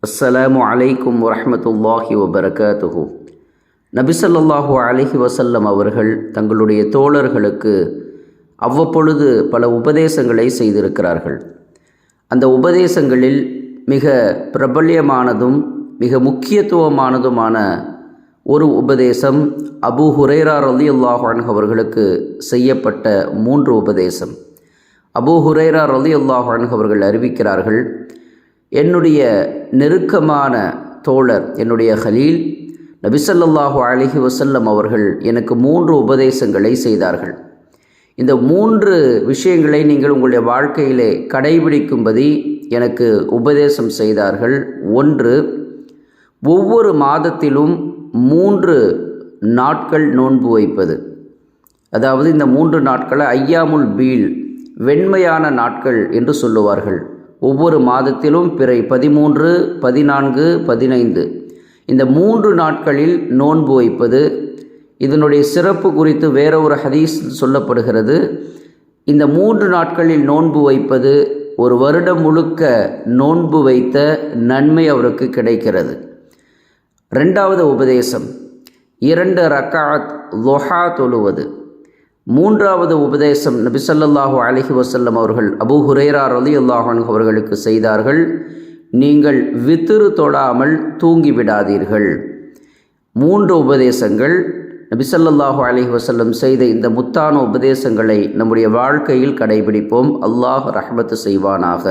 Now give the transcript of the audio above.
அஸ்ஸலாமு அலைக்கும் வரஹ்மத்துல்லாஹி வபரகாத்துஹு. நபி ஸல்லல்லாஹு அலைஹி வஸல்லம் அவர்கள் தங்களுடைய தோழர்களுக்கு அவ்வப்பொழுது பல உபதேசங்களை செய்திருக்கிறார்கள். அந்த உபதேசங்களில் மிக பிரபல்யமானதும் மிக முக்கியத்துவமானதுமான ஒரு உபதேசம் அபூ ஹுரைரா ரலியல்லாஹு அன்ஹு அவர்களுக்கு செய்யப்பட்ட 3 உபதேசம். அபூ ஹுரைரா ரலியல்லாஹு அன்ஹு அவர்கள் அறிவிக்கிறார்கள், என்னுடைய நெருக்கமான தோழர், என்னுடைய ஹலீல் நபி ஸல்லல்லாஹு அலைஹி வஸல்லம் அவர்கள் எனக்கு 3 உபதேசங்களை செய்தார்கள். இந்த 3 விஷயங்களை நீங்கள் உங்களுடைய வாழ்க்கையிலே கடைபிடிக்கும்படி எனக்கு உபதேசம் செய்தார்கள். 1, ஒவ்வொரு மாதத்திலும் 3 நாட்கள் நோன்பு வைப்பது. அதாவது இந்த 3 நாட்களை ஐயாமுல் பீல், வெண்மையான நாட்கள் என்று சொல்லுவார்கள். ஒவ்வொரு மாதத்திலும் பிறை 13, 14, 15 இந்த 3 நாட்களில் நோன்பு வைப்பது. இதனுடைய சிறப்பு குறித்து வேற ஒரு ஹதீஸ் சொல்லப்படுகிறது. இந்த 3 நாட்களில் நோன்பு வைப்பது ஒரு வருடம் முழுக்க நோன்பு வைத்த நன்மை அவருக்கு கிடைக்கிறது. 2வது உபதேசம் 2 ரக்காத் லுஹா தொழுவது. 3வது உபதேசம் நபி ஸல்லல்லாஹு அலைஹி வஸல்லம் அவர்கள் அபூ ஹுரைரா ரலியல்லாஹு அன்ஹு அவர்களுக்கு செய்தார்கள், நீங்கள் வித்ரு தொழாமல் தூங்கிவிடாதீர்கள். 3 உபதேசங்கள் நபி ஸல்லல்லாஹு அலைஹி வஸல்லம் செய்த இந்த முத்தான உபதேசங்களை நம்முடைய வாழ்க்கையில் கடைபிடிப்போம். அல்லாஹ் ரஹ்மத் செய்வானாக.